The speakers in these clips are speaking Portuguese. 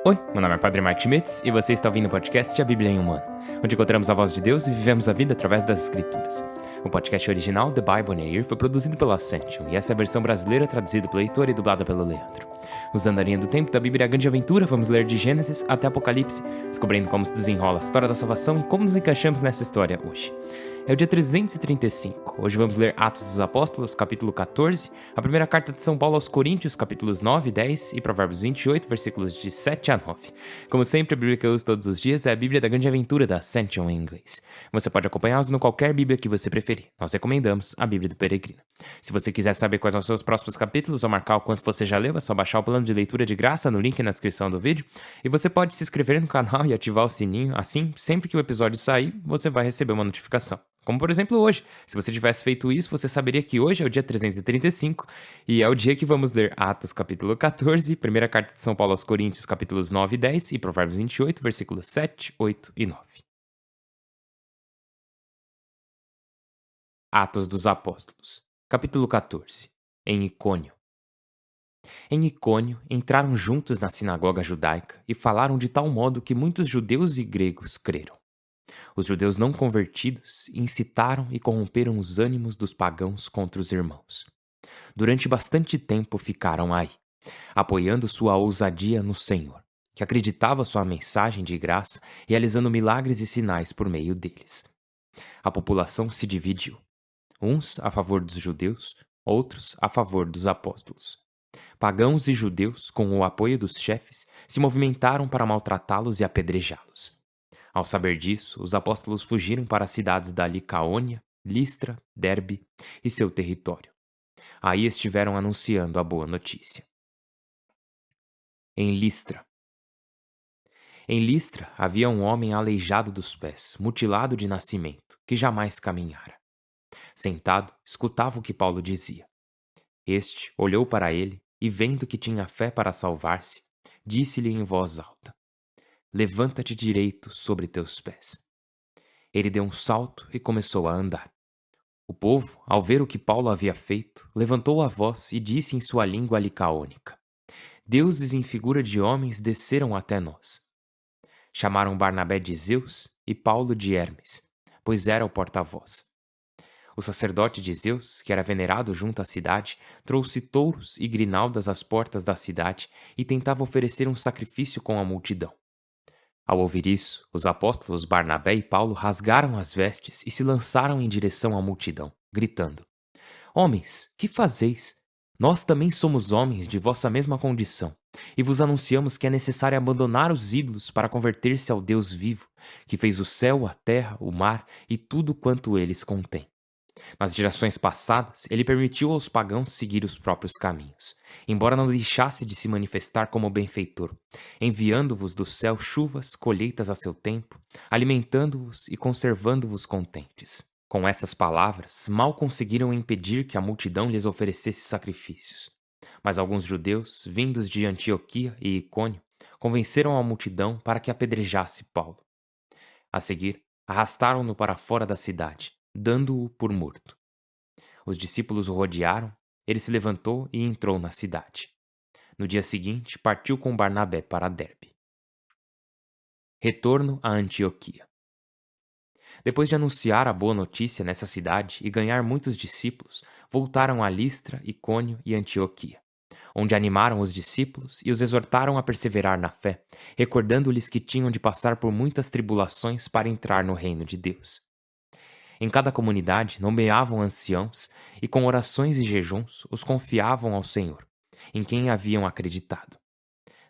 Oi, meu nome é Padre Mike Schmitz e você está ouvindo o podcast A Bíblia em um Ano, onde encontramos a voz de Deus e vivemos a vida através das Escrituras. O podcast original, The Bible in a Year, foi produzido pela Ascension e essa é a versão brasileira traduzida pelo Heitor e dublada pelo Leandro. Usando a linha do tempo da Bíblia a Grande Aventura, vamos ler de Gênesis até Apocalipse, descobrindo como se desenrola a história da salvação e como nos encaixamos nessa história hoje. É o dia 335. Hoje vamos ler Atos dos Apóstolos, capítulo 14, a primeira carta de São Paulo aos Coríntios, capítulos 9 e 10 e Provérbios 28, versículos de 7 a 9. Como sempre, a Bíblia que eu uso todos os dias é a Bíblia da Grande Aventura da Ascension em inglês. Você pode acompanhá-los no qualquer Bíblia que você preferir. Nós recomendamos a Bíblia do Peregrino. Se você quiser saber quais são os seus próximos capítulos ou marcar o quanto você já leu, é só baixar o plano de leitura de graça no link na descrição do vídeo. E você pode se inscrever no canal e ativar o sininho, assim, sempre que o episódio sair, você vai receber uma notificação. Como por exemplo hoje. Se você tivesse feito isso, você saberia que hoje é o dia 335 e é o dia que vamos ler Atos capítulo 14, primeira carta de São Paulo aos Coríntios capítulos 9 e 10 e Provérbios 28, versículos 7, 8 e 9. Atos dos Apóstolos, capítulo 14, em Icônio. Em Icônio, entraram juntos na sinagoga judaica e falaram de tal modo que muitos judeus e gregos creram. Os judeus não convertidos incitaram e corromperam os ânimos dos pagãos contra os irmãos. Durante bastante tempo ficaram aí, apoiando sua ousadia no Senhor, que acreditava sua mensagem de graça, realizando milagres e sinais por meio deles. A população se dividiu, uns a favor dos judeus, outros a favor dos apóstolos. Pagãos e judeus, com o apoio dos chefes, se movimentaram para maltratá-los e apedrejá-los. Ao saber disso, os apóstolos fugiram para as cidades da Licaônia, Listra, Derbe e seu território. Aí estiveram anunciando a boa notícia. Em Listra. Em Listra havia um homem aleijado dos pés, mutilado de nascimento, que jamais caminhara. Sentado, escutava o que Paulo dizia. Este olhou para ele e, vendo que tinha fé para salvar-se, disse-lhe em voz alta: Levanta-te direito sobre teus pés. Ele deu um salto e começou a andar. O povo, ao ver o que Paulo havia feito, levantou a voz e disse em sua língua licaônica: Deuses em figura de homens desceram até nós. Chamaram Barnabé de Zeus e Paulo de Hermes, pois era o porta-voz. O sacerdote de Zeus, que era venerado junto à cidade, trouxe touros e grinaldas às portas da cidade e tentava oferecer um sacrifício com a multidão. Ao ouvir isso, os apóstolos Barnabé e Paulo rasgaram as vestes e se lançaram em direção à multidão, gritando: Homens, que fazeis? Nós também somos homens de vossa mesma condição, e vos anunciamos que é necessário abandonar os ídolos para converter-se ao Deus vivo, que fez o céu, a terra, o mar e tudo quanto eles contêm. Nas gerações passadas, ele permitiu aos pagãos seguir os próprios caminhos, embora não deixasse de se manifestar como benfeitor, enviando-vos do céu chuvas, colheitas a seu tempo, alimentando-vos e conservando-vos contentes. Com essas palavras, mal conseguiram impedir que a multidão lhes oferecesse sacrifícios. Mas alguns judeus, vindos de Antioquia e Icônio, convenceram a multidão para que apedrejasse Paulo. A seguir, arrastaram-no para fora da cidade, dando-o por morto. Os discípulos o rodearam, ele se levantou e entrou na cidade. No dia seguinte, partiu com Barnabé para Derbe. Retorno a Antioquia. Depois de anunciar a boa notícia nessa cidade e ganhar muitos discípulos, voltaram a Listra, Icônio e Antioquia, onde animaram os discípulos e os exortaram a perseverar na fé, recordando-lhes que tinham de passar por muitas tribulações para entrar no reino de Deus. Em cada comunidade nomeavam anciãos e com orações e jejuns os confiavam ao Senhor, em quem haviam acreditado.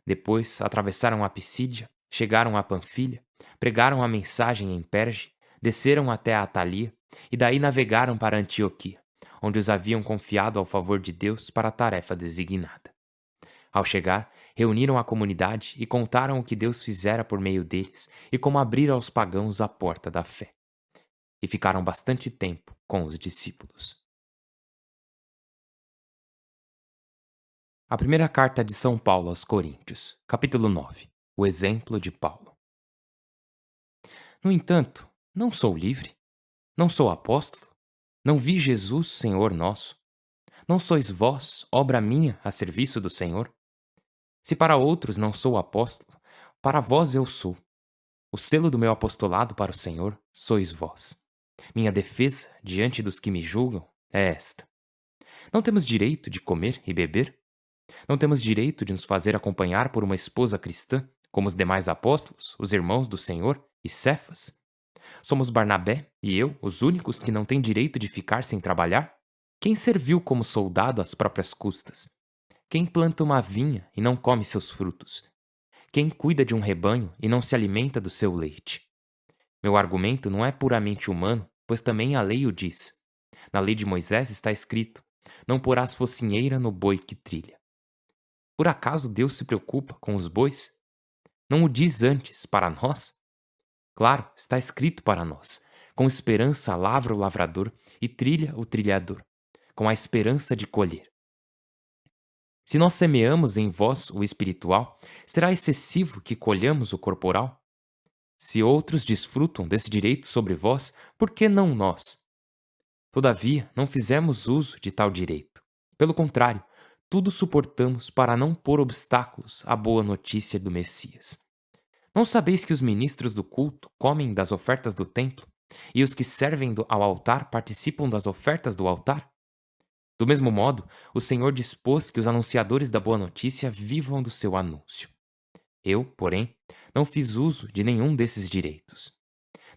Depois atravessaram a Pisídia, chegaram a Panfilha, pregaram a mensagem em Perge, desceram até a Atalia e daí navegaram para Antioquia, onde os haviam confiado ao favor de Deus para a tarefa designada. Ao chegar, reuniram a comunidade e contaram o que Deus fizera por meio deles e como abrir aos pagãos a porta da fé. E ficaram bastante tempo com os discípulos. A primeira carta de São Paulo aos Coríntios, capítulo 9. O exemplo de Paulo. No entanto, não sou livre? Não sou apóstolo? Não vi Jesus, Senhor nosso? Não sois vós, obra minha, a serviço do Senhor? Se para outros não sou apóstolo, para vós eu sou. O selo do meu apostolado para o Senhor sois vós. Minha defesa diante dos que me julgam é esta: não temos direito de comer e beber? Não temos direito de nos fazer acompanhar por uma esposa cristã, como os demais apóstolos, os irmãos do Senhor e Cefas? Somos Barnabé e eu os únicos que não têm direito de ficar sem trabalhar? Quem serviu como soldado às próprias custas? Quem planta uma vinha e não come seus frutos? Quem cuida de um rebanho e não se alimenta do seu leite? Meu argumento não é puramente humano, pois também a lei o diz. Na lei de Moisés está escrito: não porás focinheira no boi que trilha. Por acaso Deus se preocupa com os bois? Não o diz antes para nós? Claro, está escrito para nós. Com esperança lavra o lavrador e trilha o trilhador, com a esperança de colher. Se nós semeamos em vós o espiritual, será excessivo que colhamos o corporal? Se outros desfrutam desse direito sobre vós, por que não nós? Todavia, não fizemos uso de tal direito. Pelo contrário, tudo suportamos para não pôr obstáculos à boa notícia do Messias. Não sabeis que os ministros do culto comem das ofertas do templo, e os que servem ao altar participam das ofertas do altar? Do mesmo modo, o Senhor dispôs que os anunciadores da boa notícia vivam do seu anúncio. Eu, porém, não fiz uso de nenhum desses direitos.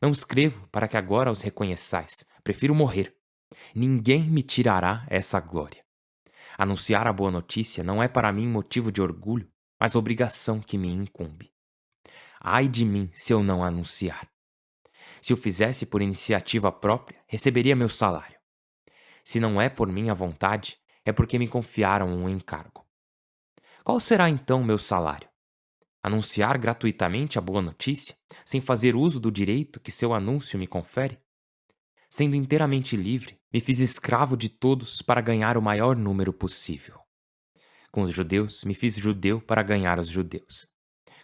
Não escrevo para que agora os reconheçais. Prefiro morrer. Ninguém me tirará essa glória. Anunciar a boa notícia não é para mim motivo de orgulho, mas obrigação que me incumbe. Ai de mim se eu não anunciar. Se o fizesse por iniciativa própria, receberia meu salário. Se não é por minha vontade, é porque me confiaram um encargo. Qual será então meu salário? Anunciar gratuitamente a boa notícia, sem fazer uso do direito que seu anúncio me confere? Sendo inteiramente livre, me fiz escravo de todos para ganhar o maior número possível. Com os judeus, me fiz judeu para ganhar os judeus.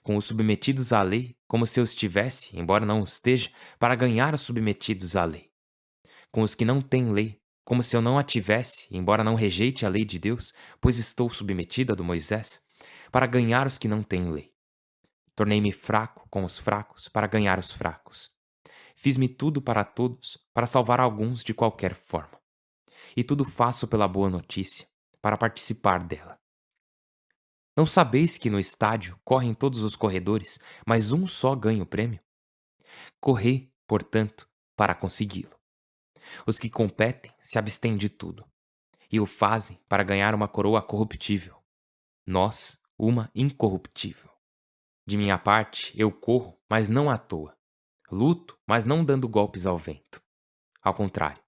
Com os submetidos à lei, como se eu estivesse, embora não esteja, para ganhar os submetidos à lei. Com os que não têm lei, como se eu não a tivesse, embora não rejeite a lei de Deus, pois estou submetido à do Moisés, para ganhar os que não têm lei. Tornei-me fraco com os fracos para ganhar os fracos. Fiz-me tudo para todos, para salvar alguns de qualquer forma. E tudo faço pela boa notícia, para participar dela. Não sabeis que no estádio correm todos os corredores, mas um só ganha o prêmio? Correi, portanto, para consegui-lo. Os que competem se abstêm de tudo, e o fazem para ganhar uma coroa corruptível. Nós, uma incorruptível. De minha parte, eu corro, mas não à toa. Luto, mas não dando golpes ao vento. Ao contrário,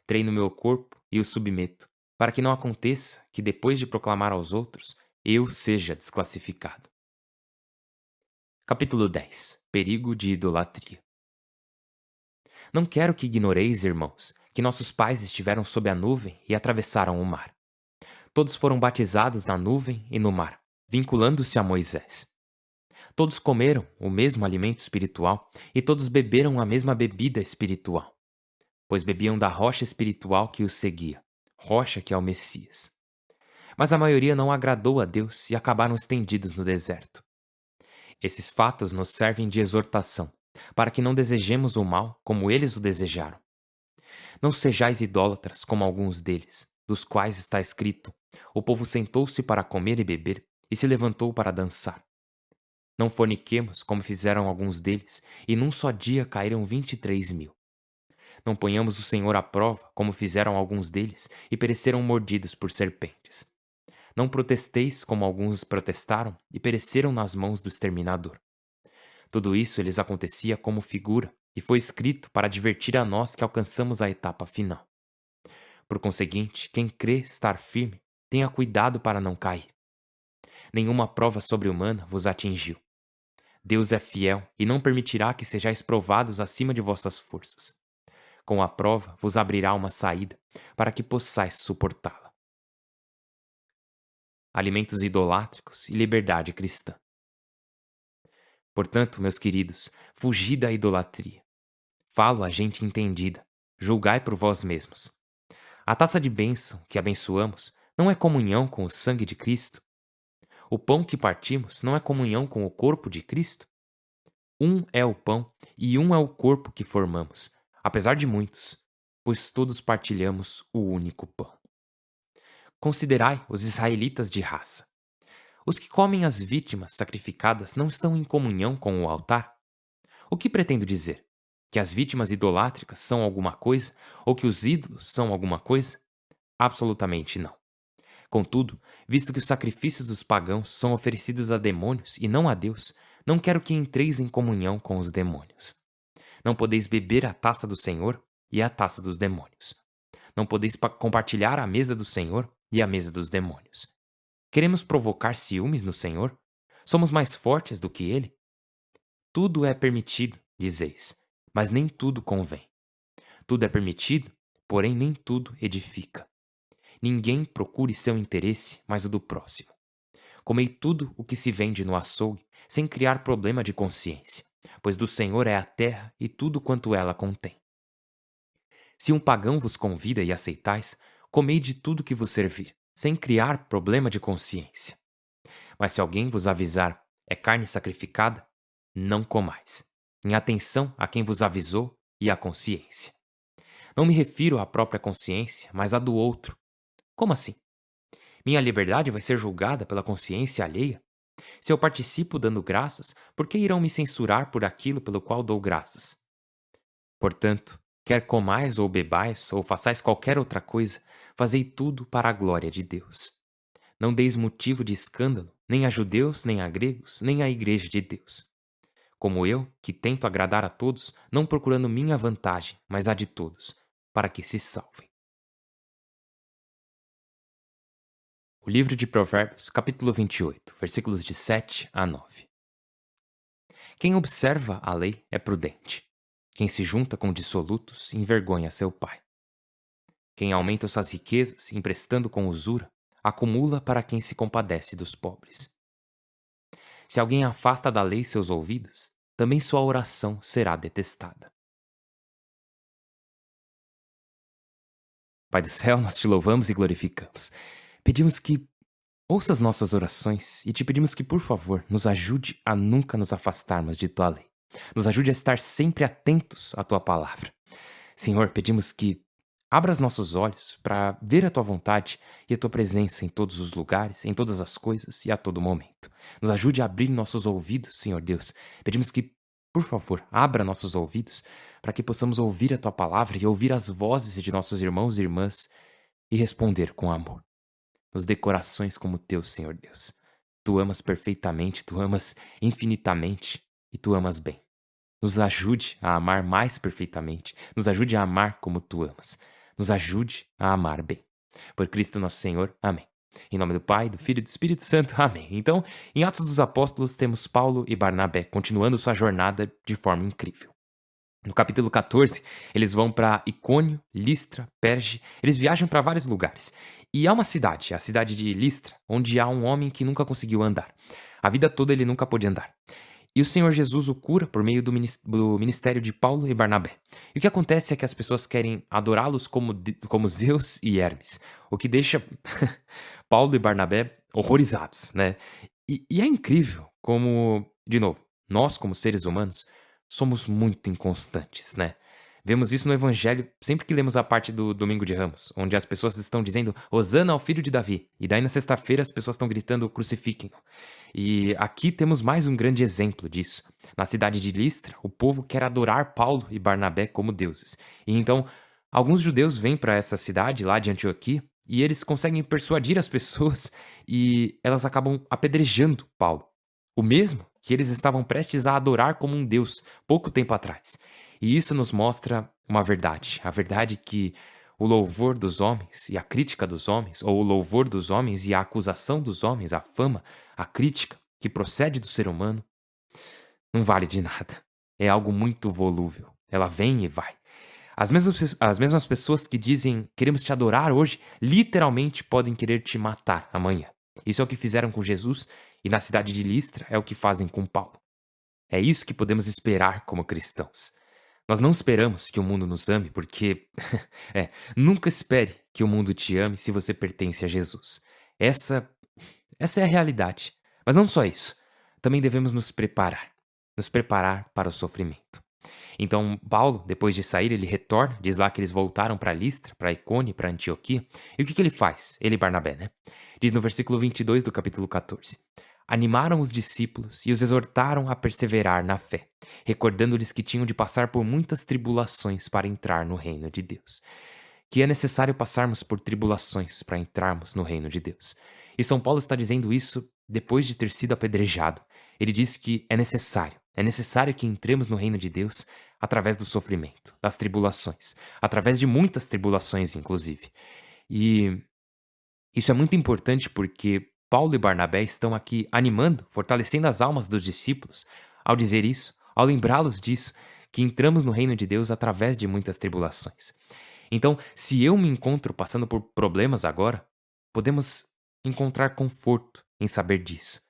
treino meu corpo e o submeto, para que não aconteça que, depois de proclamar aos outros, eu seja desclassificado. Capítulo 10. Perigo de idolatria. Não quero que ignoreis, irmãos, que nossos pais estiveram sob a nuvem e atravessaram o mar. Todos foram batizados na nuvem e no mar, vinculando-se a Moisés. Todos comeram o mesmo alimento espiritual e todos beberam a mesma bebida espiritual, pois bebiam da rocha espiritual que os seguia, rocha que é o Messias. Mas a maioria não agradou a Deus e acabaram estendidos no deserto. Esses fatos nos servem de exortação, para que não desejemos o mal como eles o desejaram. Não sejais idólatras como alguns deles, dos quais está escrito: o povo sentou-se para comer e beber e se levantou para dançar. Não forniquemos, como fizeram alguns deles, e num só dia caíram 23.000. Não ponhamos o Senhor à prova, como fizeram alguns deles, e pereceram mordidos por serpentes. Não protesteis, como alguns protestaram, e pereceram nas mãos do exterminador. Tudo isso lhes acontecia como figura, e foi escrito para advertir a nós que alcançamos a etapa final. Por conseguinte, quem crê estar firme, tenha cuidado para não cair. Nenhuma prova sobre-humana vos atingiu. Deus é fiel e não permitirá que sejais provados acima de vossas forças. Com a prova vos abrirá uma saída, para que possais suportá-la. Alimentos idolátricos e liberdade cristã. Portanto, meus queridos, fugi da idolatria. Falo a gente entendida, julgai por vós mesmos. A taça de bênção que abençoamos não é comunhão com o sangue de Cristo? o pão que partimos não é comunhão com o corpo de Cristo? Um é o pão e um é o corpo que formamos, apesar de muitos, pois todos partilhamos o único pão. Considerai os israelitas de raça. Os que comem as vítimas sacrificadas não estão em comunhão com o altar? O que pretendo dizer? Que as vítimas idolátricas são alguma coisa ou que os ídolos são alguma coisa? Absolutamente não. Contudo, visto que os sacrifícios dos pagãos são oferecidos a demônios e não a Deus, não quero que entreis em comunhão com os demônios. Não podeis beber a taça do Senhor e a taça dos demônios. Não podeis compartilhar a mesa do Senhor e a mesa dos demônios. Queremos provocar ciúmes no Senhor? Somos mais fortes do que Ele? Tudo é permitido, dizeis, mas nem tudo convém. Tudo é permitido, porém nem tudo edifica. Ninguém procure seu interesse, mas o do próximo. Comei tudo o que se vende no açougue, sem criar problema de consciência, pois do Senhor é a terra e tudo quanto ela contém. Se um pagão vos convida e aceitais, comei de tudo que vos servir, sem criar problema de consciência. Mas se alguém vos avisar, é carne sacrificada, não comais, em atenção a quem vos avisou e à consciência. Não me refiro à própria consciência, mas à do outro. Como assim? Minha liberdade vai ser julgada pela consciência alheia? Se eu participo dando graças, por que irão me censurar por aquilo pelo qual dou graças? Portanto, quer comais ou bebais, ou façais qualquer outra coisa, fazei tudo para a glória de Deus. Não deis motivo de escândalo, nem a judeus, nem a gregos, nem à igreja de Deus. Como eu, que tento agradar a todos, não procurando minha vantagem, mas a de todos, para que se salvem. O livro de Provérbios, capítulo 28, versículos de 7 a 9. Quem observa a lei é prudente. Quem se junta com dissolutos envergonha seu pai. Quem aumenta suas riquezas, emprestando com usura, acumula para quem se compadece dos pobres. Se alguém afasta da lei seus ouvidos, também sua oração será detestada. Pai do céu, nós te louvamos e glorificamos. Pedimos que ouça as nossas orações e te pedimos que, por favor, nos ajude a nunca nos afastarmos de tua lei. Nos ajude a estar sempre atentos à tua palavra. Senhor, pedimos que abra os nossos olhos para ver a tua vontade e a tua presença em todos os lugares, em todas as coisas e a todo momento. Nos ajude a abrir nossos ouvidos, Senhor Deus. Pedimos que, por favor, abra nossos ouvidos para que possamos ouvir a tua palavra e ouvir as vozes de nossos irmãos e irmãs e responder com amor. Nos dê corações como o teu, Senhor Deus. Tu amas perfeitamente, tu amas infinitamente e tu amas bem. Nos ajude a amar mais perfeitamente. Nos ajude a amar como tu amas. Nos ajude a amar bem. Por Cristo nosso Senhor. Amém. Em nome do Pai, do Filho e do Espírito Santo. Amém. Então, em Atos dos Apóstolos, temos Paulo e Barnabé continuando sua jornada de forma incrível. No capítulo 14, eles vão para Icônio, Listra, Perge. Eles viajam para vários lugares. E há uma cidade, a cidade de Listra, onde há um homem que nunca conseguiu andar. A vida toda ele nunca pôde andar. E o Senhor Jesus o cura por meio do ministério de Paulo e Barnabé. E o que acontece é que as pessoas querem adorá-los como Zeus e Hermes, o que deixa Paulo e Barnabé horrorizados, né? E é incrível como, de novo, nós como seres humanos somos muito inconstantes, né? Vemos isso no Evangelho sempre que lemos a parte do Domingo de Ramos, onde as pessoas estão dizendo Hosana ao filho de Davi, e daí na sexta-feira as pessoas estão gritando crucifiquem-no. E aqui temos mais um grande exemplo disso. Na cidade de Listra, o povo quer adorar Paulo e Barnabé como deuses. E então, alguns judeus vêm para essa cidade lá de Antioquia e eles conseguem persuadir as pessoas e elas acabam apedrejando Paulo. O mesmo que eles estavam prestes a adorar como um deus pouco tempo atrás. E isso nos mostra uma verdade. A verdade que o louvor dos homens e a crítica dos homens, ou o louvor dos homens e a acusação dos homens, a fama, a crítica que procede do ser humano, não vale de nada. É algo muito volúvel. Ela vem e vai. As mesmas pessoas que dizem queremos te adorar hoje, literalmente podem querer te matar amanhã. Isso é o que fizeram com Jesus e na cidade de Listra é o que fazem com Paulo. É isso que podemos esperar como cristãos. Nós não esperamos que o mundo nos ame porque... nunca espere que o mundo te ame se você pertence a Jesus. Essa é a realidade. Mas não só isso, também devemos nos preparar para o sofrimento. Então, Paulo, depois de sair, ele retorna, diz lá que eles voltaram para Listra, para Icônio, para Antioquia. E o que ele faz? Ele e Barnabé, né? Diz no versículo 22 do capítulo 14. Animaram os discípulos e os exortaram a perseverar na fé, recordando-lhes que tinham de passar por muitas tribulações para entrar no reino de Deus. Que é necessário passarmos por tribulações para entrarmos no reino de Deus. E São Paulo está dizendo isso depois de ter sido apedrejado. Ele diz que é necessário que entremos no reino de Deus através do sofrimento, das tribulações, através de muitas tribulações, inclusive. E isso é muito importante porque Paulo e Barnabé estão aqui animando, fortalecendo as almas dos discípulos ao dizer isso, ao lembrá-los disso, que entramos no reino de Deus através de muitas tribulações. Então, se eu me encontro passando por problemas agora, podemos encontrar conforto em saber disso.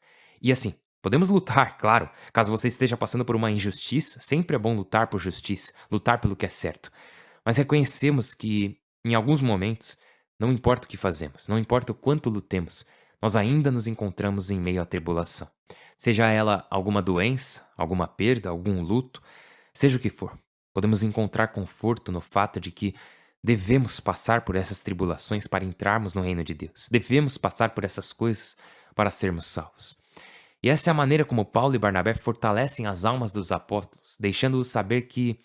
E assim, podemos lutar, claro, caso você esteja passando por uma injustiça, sempre é bom lutar por justiça, lutar pelo que é certo. Mas reconhecemos que, em alguns momentos, não importa o que fazemos, não importa o quanto lutemos, nós ainda nos encontramos em meio à tribulação. Seja ela alguma doença, alguma perda, algum luto, seja o que for, podemos encontrar conforto no fato de que devemos passar por essas tribulações para entrarmos no reino de Deus. Devemos passar por essas coisas para sermos salvos. E essa é a maneira como Paulo e Barnabé fortalecem as almas dos apóstolos, deixando-os saber que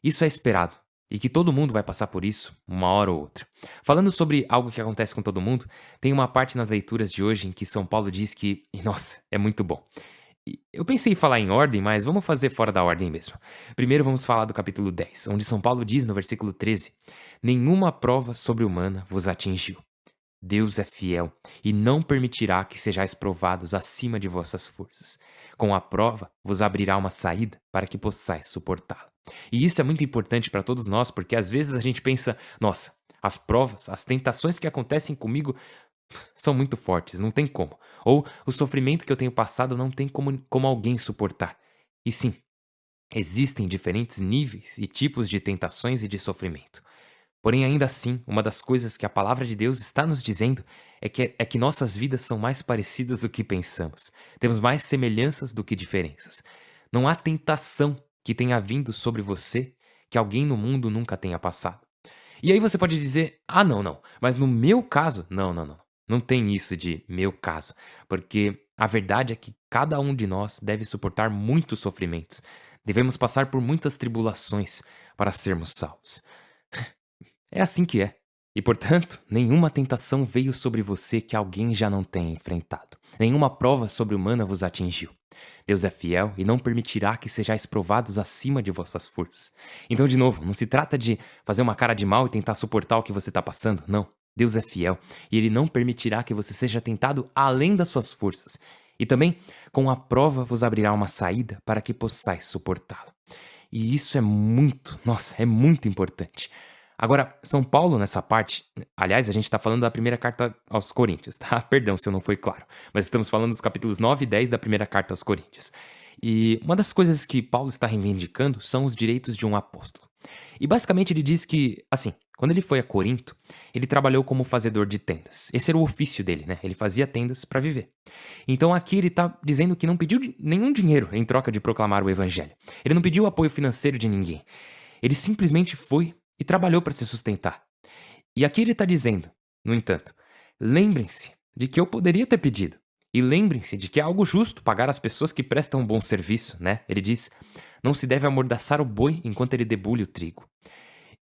isso é esperado e que todo mundo vai passar por isso uma hora ou outra. Falando sobre algo que acontece com todo mundo, tem uma parte nas leituras de hoje em que São Paulo diz que, e nossa, é muito bom. Eu pensei em falar em ordem, mas vamos fazer fora da ordem mesmo. Primeiro vamos falar do capítulo 10, onde São Paulo diz no versículo 13: Nenhuma prova sobre-humana vos atingiu. Deus é fiel e não permitirá que sejais provados acima de vossas forças. Com a prova vos abrirá uma saída para que possais suportá-la. E isso é muito importante para todos nós, porque às vezes a gente pensa, nossa, as provas, as tentações que acontecem comigo são muito fortes, não tem como. Ou o sofrimento que eu tenho passado não tem como alguém suportar. E sim, existem diferentes níveis e tipos de tentações e de sofrimento. Porém, ainda assim, uma das coisas que a palavra de Deus está nos dizendo é que nossas vidas são mais parecidas do que pensamos. Temos mais semelhanças do que diferenças. Não há tentação que tenha vindo sobre você que alguém no mundo nunca tenha passado. E aí você pode dizer, ah, não, mas no meu caso, não. Não tem isso de meu caso, porque a verdade é que cada um de nós deve suportar muitos sofrimentos. Devemos passar por muitas tribulações para sermos salvos. É assim que é. E, portanto, nenhuma tentação veio sobre você que alguém já não tenha enfrentado. Nenhuma prova sobre-humana vos atingiu. Deus é fiel e não permitirá que sejais provados acima de vossas forças. Então, de novo, não se trata de fazer uma cara de mal e tentar suportar o que você está passando. Não. Deus é fiel e Ele não permitirá que você seja tentado além das suas forças. E também, com a prova, vos abrirá uma saída para que possais suportá-la. E isso é muito importante. Agora, São Paulo nessa parte, aliás, a gente está falando da primeira carta aos Coríntios, tá? Perdão se eu não fui claro, mas estamos falando dos capítulos 9 e 10 da primeira carta aos Coríntios. E uma das coisas que Paulo está reivindicando são os direitos de um apóstolo. E basicamente ele diz que, assim, quando ele foi a Corinto, ele trabalhou como fazedor de tendas. Esse era o ofício dele, né? Ele fazia tendas para viver. Então aqui ele está dizendo que não pediu nenhum dinheiro em troca de proclamar o evangelho. Ele não pediu apoio financeiro de ninguém. Ele simplesmente foi e trabalhou para se sustentar. E aqui ele está dizendo, no entanto, lembrem-se de que eu poderia ter pedido. E lembrem-se de que é algo justo pagar as pessoas que prestam um bom serviço, né? Ele diz, não se deve amordaçar o boi enquanto ele debulha o trigo.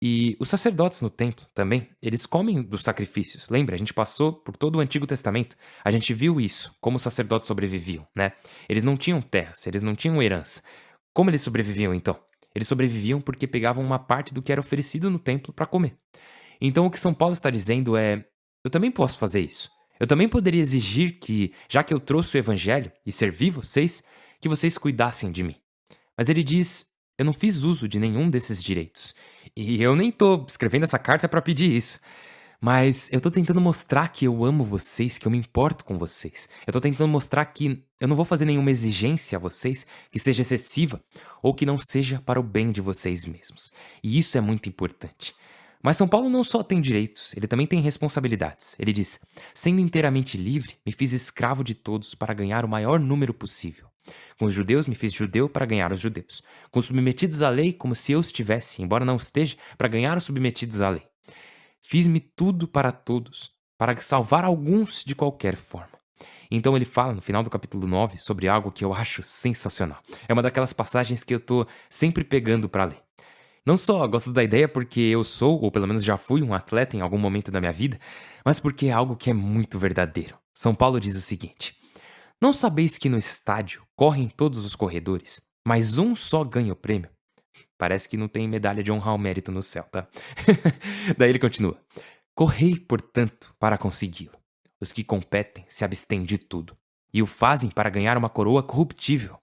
E os sacerdotes no templo também, eles comem dos sacrifícios. Lembra, a gente passou por todo o Antigo Testamento. A gente viu isso, como os sacerdotes sobreviviam, né? Eles não tinham terras, eles não tinham herança. Como eles sobreviviam então? Eles sobreviviam porque pegavam uma parte do que era oferecido no templo para comer. Então o que São Paulo está dizendo é, eu também posso fazer isso. Eu também poderia exigir que, já que eu trouxe o evangelho e servi vocês, que vocês cuidassem de mim. Mas ele diz, eu não fiz uso de nenhum desses direitos. E eu nem tô escrevendo essa carta para pedir isso. Mas eu tô tentando mostrar que eu amo vocês, que eu me importo com vocês. Eu tô tentando mostrar que eu não vou fazer nenhuma exigência a vocês que seja excessiva ou que não seja para o bem de vocês mesmos. E isso é muito importante. Mas São Paulo não só tem direitos, ele também tem responsabilidades. Ele diz: sendo inteiramente livre, me fiz escravo de todos para ganhar o maior número possível. Com os judeus, me fiz judeu para ganhar os judeus. Com os submetidos à lei, como se eu estivesse, embora não esteja, para ganhar os submetidos à lei. Fiz-me tudo para todos, para salvar alguns de qualquer forma. Então ele fala no final do capítulo 9 sobre algo que eu acho sensacional. É uma daquelas passagens que eu tô sempre pegando para ler. Não só gosto da ideia porque eu sou, ou pelo menos já fui, um atleta em algum momento da minha vida, mas porque é algo que é muito verdadeiro. São Paulo diz o seguinte: não sabeis que no estádio correm todos os corredores, mas um só ganha o prêmio? Parece que não tem medalha de honra ao mérito no céu, tá? Daí ele continua: correi, portanto, para consegui-lo. Os que competem se abstêm de tudo, e o fazem para ganhar uma coroa corruptível.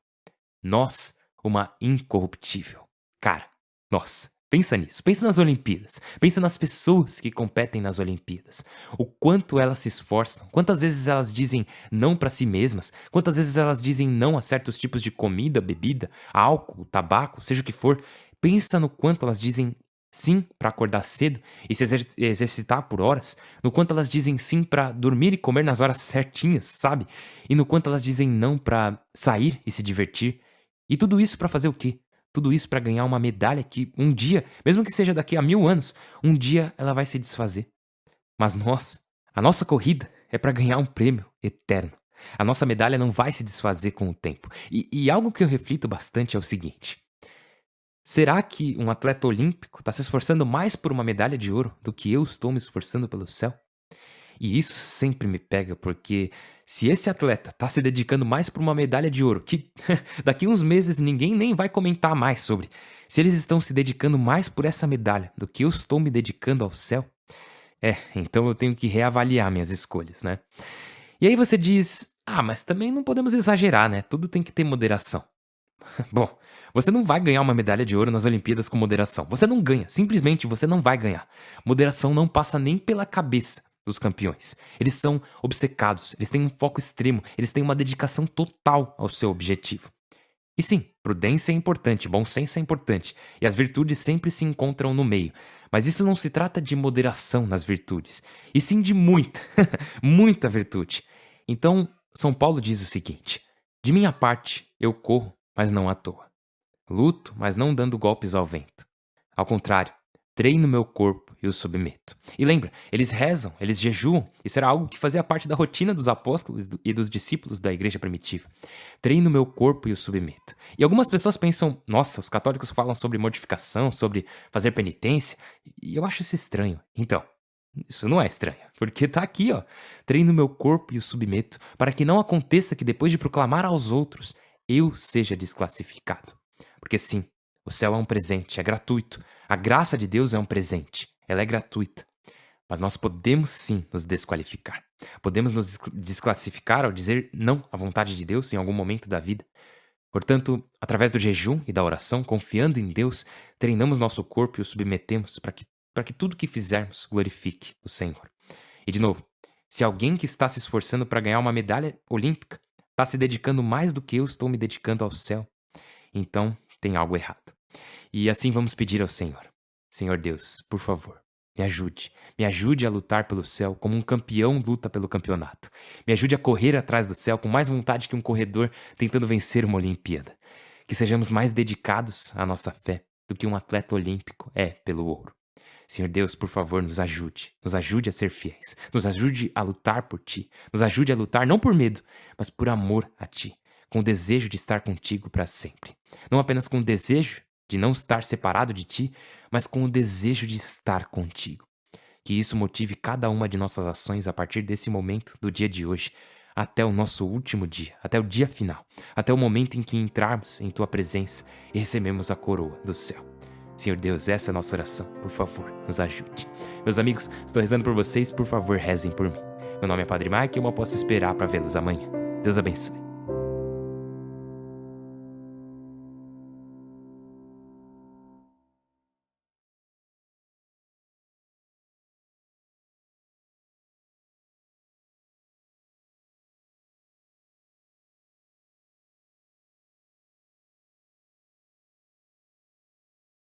Nós, uma incorruptível. Cara, nossa, pensa nisso. Pensa nas Olimpíadas. Pensa nas pessoas que competem nas Olimpíadas. O quanto elas se esforçam. Quantas vezes elas dizem não para si mesmas. Quantas vezes elas dizem não a certos tipos de comida, bebida, álcool, tabaco, seja o que for. Pensa no quanto elas dizem sim para acordar cedo e se exercitar por horas. No quanto elas dizem sim para dormir e comer nas horas certinhas, sabe? E no quanto elas dizem não para sair e se divertir. E tudo isso para fazer o quê? Tudo isso para ganhar uma medalha que um dia, mesmo que seja daqui a 1000 anos, um dia ela vai se desfazer. Mas nós, a nossa corrida é para ganhar um prêmio eterno. A nossa medalha não vai se desfazer com o tempo. E algo que eu reflito bastante é o seguinte: será que um atleta olímpico está se esforçando mais por uma medalha de ouro do que eu estou me esforçando pelo céu? E isso sempre me pega, porque se esse atleta está se dedicando mais por uma medalha de ouro, que daqui uns meses ninguém nem vai comentar mais sobre, se eles estão se dedicando mais por essa medalha do que eu estou me dedicando ao céu, então eu tenho que reavaliar minhas escolhas, né? E aí você diz: ah, mas também não podemos exagerar, né? Tudo tem que ter moderação. Bom, você não vai ganhar uma medalha de ouro nas Olimpíadas com moderação. Você não ganha, simplesmente você não vai ganhar. Moderação não passa nem pela cabeça dos campeões. Eles são obcecados, eles têm um foco extremo, eles têm uma dedicação total ao seu objetivo. E sim, prudência é importante, bom senso é importante, e as virtudes sempre se encontram no meio. Mas isso não se trata de moderação nas virtudes, e sim de muita, muita virtude. Então, São Paulo diz o seguinte: de minha parte, eu corro, mas não à toa. Luto, mas não dando golpes ao vento. Ao contrário, treino meu corpo e o submeto. E lembra, eles rezam, eles jejuam. Isso era algo que fazia parte da rotina dos apóstolos e dos discípulos da igreja primitiva. Treino meu corpo e o submeto. E algumas pessoas pensam: nossa, os católicos falam sobre mortificação, sobre fazer penitência. E eu acho isso estranho. Então, isso não é estranho, porque tá aqui, ó. Treino meu corpo e o submeto, para que não aconteça que depois de proclamar aos outros, eu seja desclassificado. Porque sim, o céu é um presente, é gratuito. A graça de Deus é um presente, ela é gratuita. Mas nós podemos sim nos desqualificar. Podemos nos desclassificar ao dizer não à vontade de Deus em algum momento da vida. Portanto, através do jejum e da oração, confiando em Deus, treinamos nosso corpo e o submetemos para que tudo que fizermos glorifique o Senhor. E de novo, se alguém que está se esforçando para ganhar uma medalha olímpica está se dedicando mais do que eu estou me dedicando ao céu, então tem algo errado. E assim vamos pedir ao Senhor: Senhor Deus, por favor, me ajude. Me ajude a lutar pelo céu como um campeão luta pelo campeonato. Me ajude a correr atrás do céu com mais vontade que um corredor tentando vencer uma Olimpíada. Que sejamos mais dedicados à nossa fé do que um atleta olímpico é pelo ouro. Senhor Deus, por favor, nos ajude. Nos ajude a ser fiéis. Nos ajude a lutar por Ti. Nos ajude a lutar não por medo, mas por amor a Ti. Com o desejo de estar contigo para sempre. Não apenas com o desejo de não estar separado de Ti, mas com o desejo de estar contigo. Que isso motive cada uma de nossas ações a partir desse momento do dia de hoje, até o nosso último dia, até o dia final, até o momento em que entrarmos em Tua presença e recebemos a coroa do céu. Senhor Deus, essa é a nossa oração. Por favor, nos ajude. Meus amigos, estou rezando por vocês, por favor, rezem por mim. Meu nome é Padre Mike e eu mal posso esperar para vê-los amanhã. Deus abençoe.